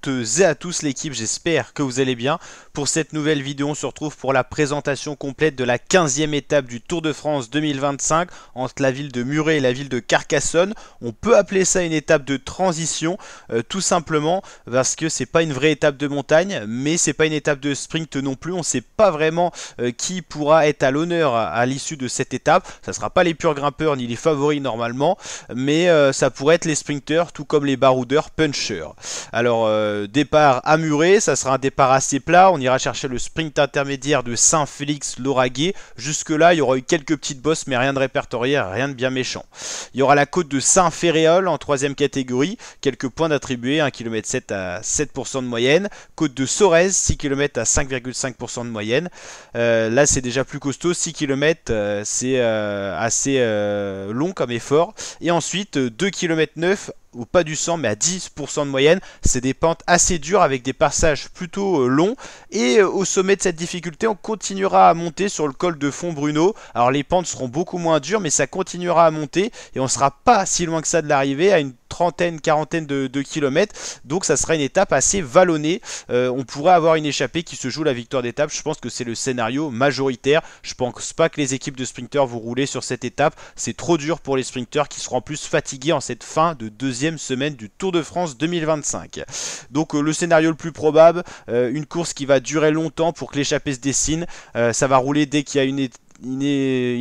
toutes et à tous l'équipe, j'espère que vous allez bien. Pour cette nouvelle vidéo, on se retrouve pour la présentation complète de la 15e étape du Tour de France 2025 entre la ville de Muret et la ville de Carcassonne. On peut appeler ça une étape de transition, tout simplement parce que c'est pas une vraie étape de montagne, mais c'est pas une étape de sprint non plus. On ne sait pas vraiment qui pourra être à l'honneur à l'issue de cette étape. Ça sera pas les purs grimpeurs ni les favoris normalement, mais ça pourrait être les sprinters, tout comme les baroudeurs punchers. Alors départ à Muret, ça sera un départ assez plat. On ira chercher le sprint intermédiaire de Saint-Félix-Lauragais. Jusque là il y aura eu quelques petites bosses, mais rien de répertorié, rien de bien méchant. Il y aura la côte de Saint-Féréol en 3ème catégorie, quelques points d'attribuer, 1,7 km à 7% de moyenne. Côte de Sorèze, 6 km à 5,5% de moyenne. Là c'est déjà plus costaud, 6 km, c'est assez long comme effort. Et ensuite 2,9 km ou pas du 100 mais à 10% de moyenne. C'est des pentes assez dures avec des passages plutôt longs. Et au sommet de cette difficulté, on continuera à monter sur le col de Font-Bruno. Alors les pentes seront beaucoup moins dures, mais ça continuera à monter et on sera pas si loin que ça de l'arrivée, à une quarantaine de kilomètres. Donc ça sera une étape assez vallonnée. On pourrait avoir une échappée qui se joue la victoire d'étape. Je pense que c'est le scénario majoritaire. Je pense pas que les équipes de sprinters vont rouler sur cette étape. C'est trop dur pour les sprinters qui seront en plus fatigués en cette fin de deuxième semaine du Tour de France 2025. Donc le scénario le plus probable, une course qui va durer longtemps pour que l'échappée se dessine. Ça va rouler dès qu'il y a une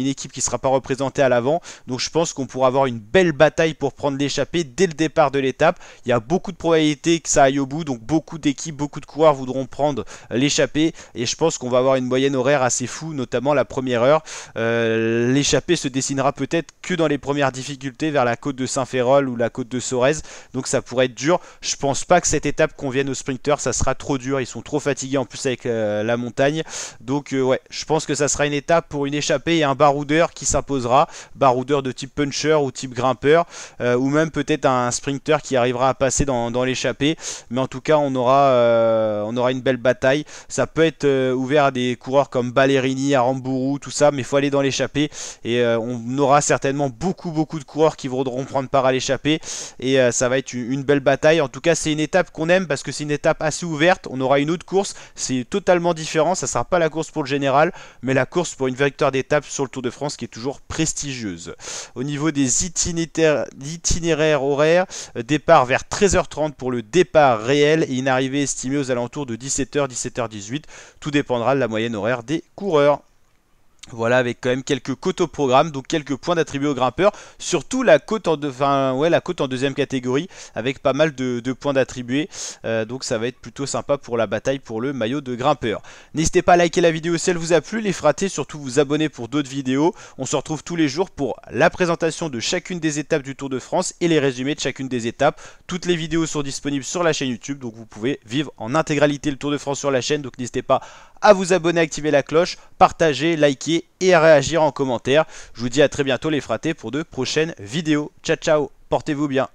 équipe qui ne sera pas représentée à l'avant. Donc je pense qu'on pourra avoir une belle bataille pour prendre l'échappée dès le départ de l'étape. Il y a beaucoup de probabilités que ça aille au bout, donc beaucoup d'équipes, beaucoup de coureurs voudront prendre l'échappée et je pense qu'on va avoir une moyenne horaire assez fou, notamment la première heure. L'échappée se dessinera peut-être que dans les premières difficultés vers la côte de Saint-Féréol ou la côte de Sorèze, donc ça pourrait être dur. Je pense pas que cette étape convienne aux sprinters, ça sera trop dur, ils sont trop fatigués en plus avec la montagne. Donc ouais, je pense que ça sera une étape pour une échappée et un baroudeur qui s'imposera, baroudeur de type puncher ou type grimpeur, ou même peut-être un sprinter qui arrivera à passer dans l'échappée. Mais en tout cas on aura une belle bataille. Ça peut être ouvert à des coureurs comme Ballerini, Aramburu, tout ça, mais il faut aller dans l'échappée et on aura certainement beaucoup de coureurs qui voudront prendre part à l'échappée et ça va être une belle bataille. En tout cas c'est une étape qu'on aime parce que c'est une étape assez ouverte. On aura une autre course, c'est totalement différent, ça sera pas la course pour le général mais la course pour une victoire d'étape sur le Tour de France qui est toujours prestigieuse. Au niveau des itinéraires horaires, départ vers 13h30 pour le départ réel et une arrivée estimée aux alentours de 17h, 17h18. Tout dépendra de la moyenne horaire des coureurs. Voilà, avec quand même quelques côtes au programme, donc quelques points d'attribuer aux grimpeurs, surtout la côte en deuxième catégorie, avec pas mal de points d'attribuer, donc ça va être plutôt sympa pour la bataille pour le maillot de grimpeur. N'hésitez pas à liker la vidéo si elle vous a plu, les frater, surtout vous abonner pour d'autres vidéos. On se retrouve tous les jours pour la présentation de chacune des étapes du Tour de France et les résumés de chacune des étapes. Toutes les vidéos sont disponibles sur la chaîne YouTube, donc vous pouvez vivre en intégralité le Tour de France sur la chaîne, donc n'hésitez pas à vous abonner, activer la cloche, partager, liker et à réagir en commentaire. Je vous dis à très bientôt les fratés pour de prochaines vidéos. Ciao ciao, portez-vous bien.